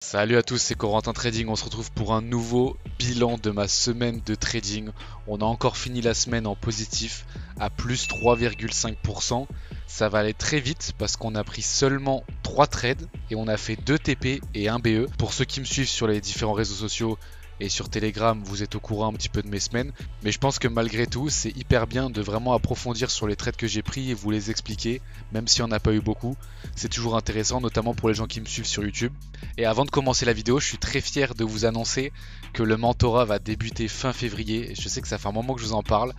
Salut à tous, c'est Corentin Trading. On se retrouve pour un nouveau bilan de ma semaine de trading. On a encore fini la semaine en positif à plus 3,5%. Ça va aller très vite parce qu'on a pris seulement 3 trades et on a fait 2 TP et 1 BE. Pour ceux qui me suivent sur les différents réseaux sociaux et sur Telegram, vous êtes au courant un petit peu de mes semaines. Mais je pense que malgré tout, c'est hyper bien de vraiment approfondir sur les trades que j'ai pris et vous les expliquer, même s'il n'y en a pas eu beaucoup. C'est toujours intéressant, notamment pour les gens qui me suivent sur YouTube. Et avant de commencer la vidéo, je suis très fier de vous annoncer que le mentorat va débuter fin février. Je sais que ça fait un moment que je vous en parle.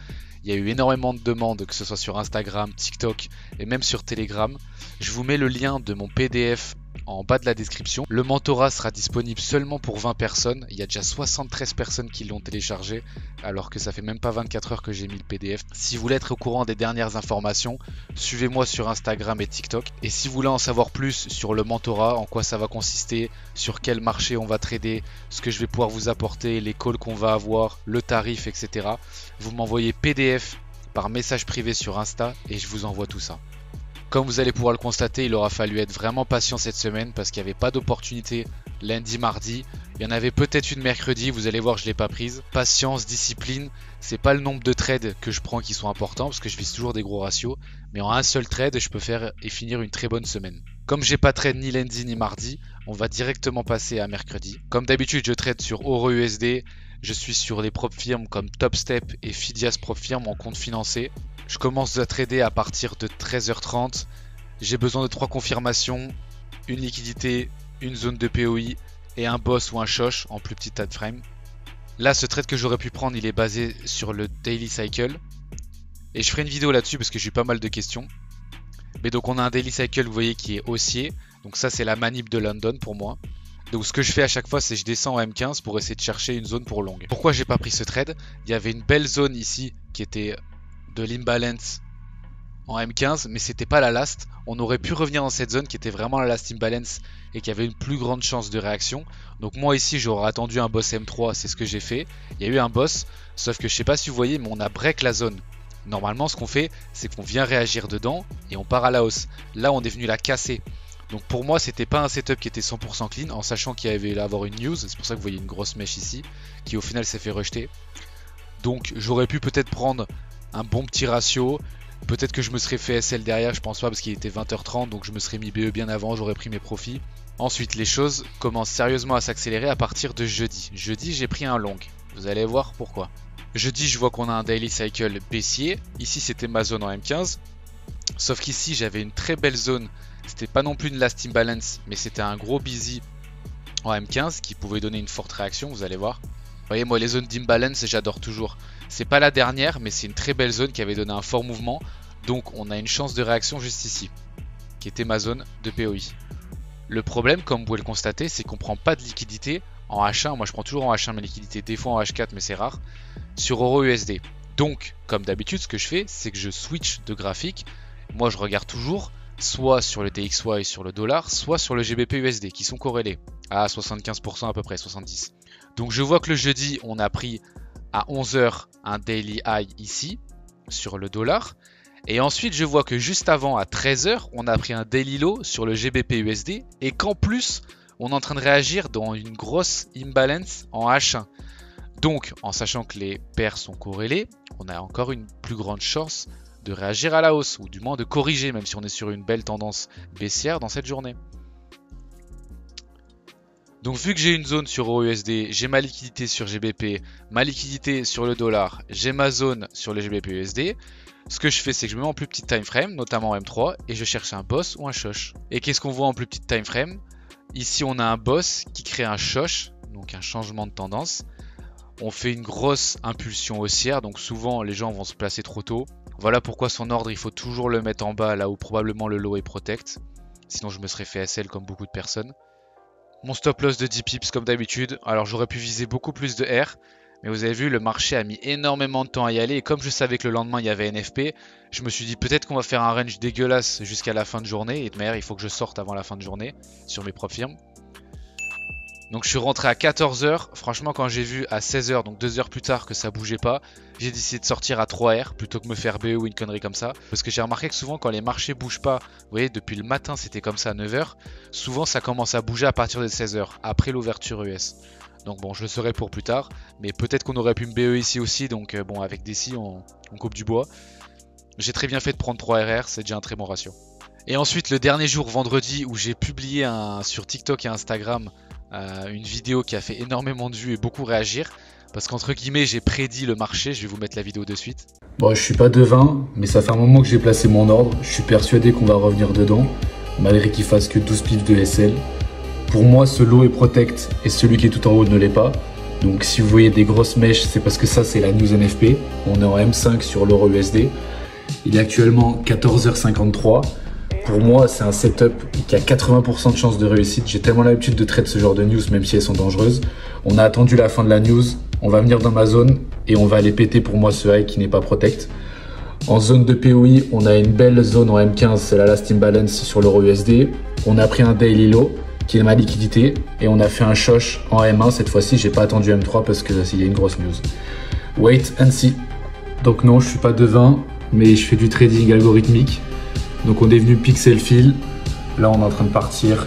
Il y a eu énormément de demandes, que ce soit sur Instagram, TikTok et même sur Telegram. Je vous mets le lien de mon PDF en bas de la description. Le mentorat sera disponible seulement pour 20 personnes. Il y a déjà 73 personnes qui l'ont téléchargé, alors que ça fait même pas 24 heures que j'ai mis le PDF. Si vous voulez être au courant des dernières informations, suivez-moi sur Instagram et TikTok. Et si vous voulez en savoir plus sur le mentorat, en quoi ça va consister, sur quel marché on va trader, ce que je vais pouvoir vous apporter, les calls qu'on va avoir, le tarif, etc. Vous m'envoyez PDF par message privé sur Insta et je vous envoie tout ça. Comme vous allez pouvoir le constater, il aura fallu être vraiment patient cette semaine parce qu'il n'y avait pas d'opportunité lundi, mardi. Il y en avait peut-être une mercredi, vous allez voir, je ne l'ai pas prise. Patience, discipline, c'est pas le nombre de trades que je prends qui sont importants parce que je vise toujours des gros ratios. Mais en un seul trade, je peux faire et finir une très bonne semaine. Comme j'ai pas trade ni lundi ni mardi, on va directement passer à mercredi. Comme d'habitude, je trade sur EURUSD. Je suis sur les propres firmes comme Topstep et Fidias Prop Firm en compte financé. Je commence à trader à partir de 13h30. J'ai besoin de 3 confirmations, une liquidité, une zone de POI et un boss ou un shosh en plus petit time frame. Là, ce trade que j'aurais pu prendre, il est basé sur le daily cycle. Et je ferai une vidéo là-dessus parce que j'ai eu pas mal de questions. Mais donc on a un daily cycle, vous voyez, qui est haussier. Donc ça, c'est la manip de London pour moi. Donc ce que je fais à chaque fois, c'est que je descends en M15 pour essayer de chercher une zone pour longue. Pourquoi j'ai pas pris ce trade? Il y avait une belle zone ici qui était de l'imbalance en M15, mais c'était pas la last. On aurait pu revenir dans cette zone qui était vraiment la last imbalance et qui avait une plus grande chance de réaction. Donc moi ici, j'aurais attendu un boss M3, c'est ce que j'ai fait. Il y a eu un boss, sauf que je sais pas si vous voyez, mais on a break la zone. Normalement, ce qu'on fait, c'est qu'on vient réagir dedans et on part à la hausse. Là, on est venu la casser. Donc pour moi, c'était pas un setup qui était 100% clean, en sachant qu'il y avait à avoir une news. C'est pour ça que vous voyez une grosse mèche ici, qui au final s'est fait rejeter. Donc j'aurais pu peut-être prendre un bon petit ratio. Peut-être que je me serais fait SL derrière, je pense pas, parce qu'il était 20h30, donc je me serais mis BE bien avant, j'aurais pris mes profits. Ensuite, les choses commencent sérieusement à s'accélérer à partir de jeudi. Jeudi, j'ai pris un long. Vous allez voir pourquoi. Jeudi, je vois qu'on a un daily cycle baissier. Ici, c'était ma zone en M15. Sauf qu'ici, j'avais une très belle zone. C'était pas non plus une last imbalance, mais c'était un gros busy en M15 qui pouvait donner une forte réaction, vous allez voir. Vous voyez, moi, les zones d'imbalance, j'adore toujours. C'est pas la dernière, mais c'est une très belle zone qui avait donné un fort mouvement. Donc, on a une chance de réaction juste ici, qui était ma zone de POI. Le problème, comme vous pouvez le constater, c'est qu'on prend pas de liquidité en H1. Moi, je prends toujours en H1 mes liquidités, des fois en H4, mais c'est rare, sur EURUSD. Donc, comme d'habitude, ce que je fais, c'est que je switch de graphique. Moi, je regarde toujours soit sur le DXY sur le dollar, soit sur le GBP/USD, qui sont corrélés à 75% à peu près, 70%. Donc, je vois que le jeudi, on a pris à 11h un daily high ici, sur le dollar. Et ensuite, je vois que juste avant, à 13h, on a pris un daily low sur le GBP/USD. Et qu'en plus, on est en train de réagir dans une grosse imbalance en H1. Donc, en sachant que les paires sont corrélées, on a encore une plus grande chance de réagir à la hausse, ou du moins de corriger, même si on est sur une belle tendance baissière dans cette journée. Donc vu que j'ai une zone sur EURUSD, j'ai ma liquidité sur GBP, ma liquidité sur le dollar, j'ai ma zone sur le GBP/USD, ce que je fais, c'est que je me mets en plus petite time frame, notamment en M3, et je cherche un boss ou un shosh. Et qu'est-ce qu'on voit en plus petite time frame? Ici, on a un boss qui crée un shosh, donc un changement de tendance. On fait une grosse impulsion haussière, donc souvent les gens vont se placer trop tôt. Voilà pourquoi son ordre, il faut toujours le mettre en bas, là où probablement le low est protect. Sinon, je me serais fait SL comme beaucoup de personnes. Mon stop loss de 10 pips comme d'habitude. Alors j'aurais pu viser beaucoup plus de R. Mais vous avez vu, le marché a mis énormément de temps à y aller. Et comme je savais que le lendemain il y avait NFP, je me suis dit peut-être qu'on va faire un range dégueulasse jusqu'à la fin de journée. Et de manière, il faut que je sorte avant la fin de journée sur mes propres firmes. Donc je suis rentré à 14h, franchement quand j'ai vu à 16h, donc 2 heures plus tard que ça bougeait pas, j'ai décidé de sortir à 3R plutôt que me faire BE ou une connerie comme ça. Parce que j'ai remarqué que souvent quand les marchés bougent pas, vous voyez depuis le matin c'était comme ça à 9h, souvent ça commence à bouger à partir de 16h, après l'ouverture US. Donc bon je le saurai pour plus tard, mais peut-être qu'on aurait pu me BE ici aussi, donc bon avec des si on coupe du bois. J'ai très bien fait de prendre 3RR, c'est déjà un très bon ratio. Et ensuite le dernier jour, vendredi, où j'ai publié sur TikTok et Instagram une vidéo qui a fait énormément de vues et beaucoup réagir. Parce qu'entre guillemets, j'ai prédit le marché. Je vais vous mettre la vidéo de suite. Bon, je suis pas devin, mais ça fait un moment que j'ai placé mon ordre. Je suis persuadé qu'on va revenir dedans, malgré qu'il fasse que 12 pips de SL. Pour moi, ce lot est protect et celui qui est tout en haut ne l'est pas. Donc si vous voyez des grosses mèches, c'est parce que ça, c'est la news NFP. On est en M5 sur l'euro USD. Il est actuellement 14h53. Pour moi, c'est un setup qui a 80% de chances de réussite. J'ai tellement l'habitude de traiter ce genre de news, même si elles sont dangereuses. On a attendu la fin de la news. On va venir dans ma zone et on va aller péter pour moi ce high qui n'est pas protect. En zone de POI, on a une belle zone en M15, c'est la last imbalance sur l'euro USD. On a pris un daily low qui est ma liquidité et on a fait un shosh en M1. Cette fois-ci, j'ai pas attendu M3 parce qu'il y a une grosse news. Wait and see. Donc non, je suis pas devin, mais je fais du trading algorithmique. Donc on est venu pixel fill, là on est en train de partir,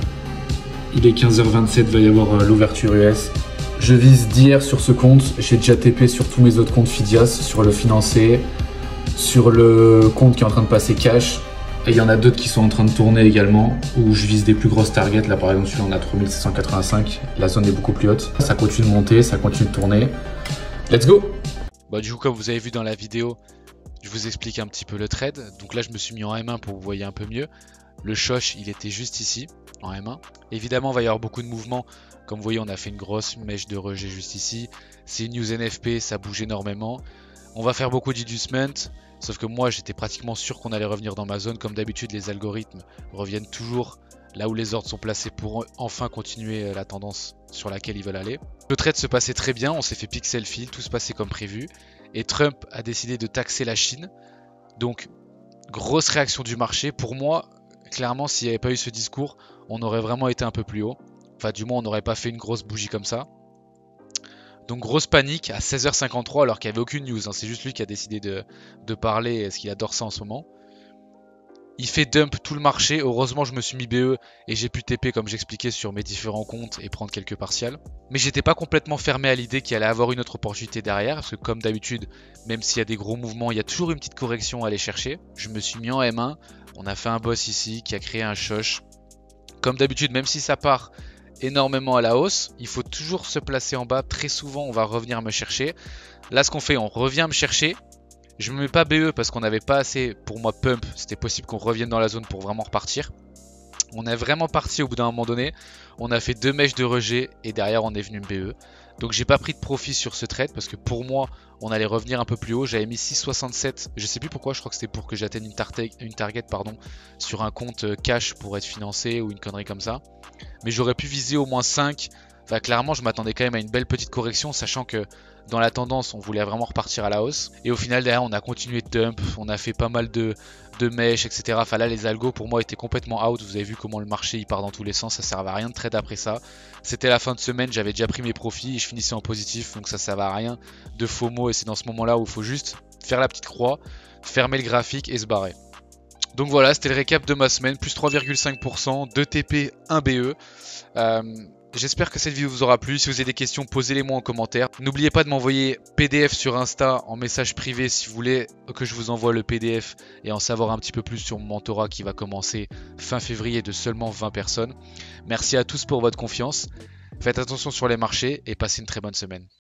il est 15h27, va y avoir l'ouverture US. Je vise d'hier sur ce compte, j'ai déjà TP sur tous mes autres comptes Fidias, sur le financier, sur le compte qui est en train de passer cash. Et il y en a d'autres qui sont en train de tourner également, où je vise des plus grosses targets. Là par exemple celui-là on a 3685, la zone est beaucoup plus haute. Ça continue de monter, ça continue de tourner. Let's go! Bah, du coup comme vous avez vu dans la vidéo, je vous explique un petit peu le trade. Donc là, je me suis mis en M1 pour que vous voyez un peu mieux. Le shosh, il était juste ici, en M1. Évidemment, il va y avoir beaucoup de mouvements. Comme vous voyez, on a fait une grosse mèche de rejet juste ici. C'est une news NFP, ça bouge énormément. On va faire beaucoup d'inducement. Sauf que moi, j'étais pratiquement sûr qu'on allait revenir dans ma zone. Comme d'habitude, les algorithmes reviennent toujours là où les ordres sont placés pour enfin continuer la tendance sur laquelle ils veulent aller. Le trade se passait très bien, on s'est fait pixel fill, tout se passait comme prévu. Et Trump a décidé de taxer la Chine. Donc, grosse réaction du marché. Pour moi, clairement, s'il n'y avait pas eu ce discours, on aurait vraiment été un peu plus haut. Enfin, du moins, on n'aurait pas fait une grosse bougie comme ça. Donc, grosse panique à 16h53 alors qu'il n'y avait aucune news. Hein. C'est juste lui qui a décidé de parler, parce qu'il adore ça en ce moment. Il fait dump tout le marché. Heureusement, je me suis mis BE et j'ai pu TP comme j'expliquais sur mes différents comptes et prendre quelques partials. Mais j'étais pas complètement fermé à l'idée qu'il allait avoir une autre opportunité derrière. Parce que comme d'habitude, même s'il y a des gros mouvements, il y a toujours une petite correction à aller chercher. Je me suis mis en M1. On a fait un boss ici qui a créé un shosh. Comme d'habitude, même si ça part énormément à la hausse, il faut toujours se placer en bas. Très souvent, on va revenir me chercher. Là, ce qu'on fait, on revient me chercher. Je me mets pas BE parce qu'on n'avait pas assez pour moi pump. C'était possible qu'on revienne dans la zone pour vraiment repartir. On est vraiment parti au bout d'un moment donné. On a fait 2 mèches de rejet et derrière on est venu me BE. Donc j'ai pas pris de profit sur ce trade parce que pour moi on allait revenir un peu plus haut. J'avais mis 6,67. Je sais plus pourquoi, je crois que c'était pour que j'atteigne une target sur un compte cash pour être financé ou une connerie comme ça. Mais j'aurais pu viser au moins 5. Enfin, clairement, je m'attendais quand même à une belle petite correction, sachant que dans la tendance, on voulait vraiment repartir à la hausse. Et au final, derrière, on a continué de dump, on a fait pas mal de mèches, etc. Enfin là, les algos, pour moi, étaient complètement out. Vous avez vu comment le marché, il part dans tous les sens, ça servait à rien de trade après ça. C'était la fin de semaine, j'avais déjà pris mes profits et je finissais en positif, donc ça servait à rien de FOMO. Et c'est dans ce moment-là où il faut juste faire la petite croix, fermer le graphique et se barrer. Donc voilà, c'était le récap de ma semaine, plus 3,5%, 2 TP, 1 BE. J'espère que cette vidéo vous aura plu. Si vous avez des questions, posez-les moi en commentaire. N'oubliez pas de m'envoyer PDF sur Insta en message privé si vous voulez que je vous envoie le PDF et en savoir un petit peu plus sur mon mentorat qui va commencer fin février de seulement 20 personnes. Merci à tous pour votre confiance. Faites attention sur les marchés et passez une très bonne semaine.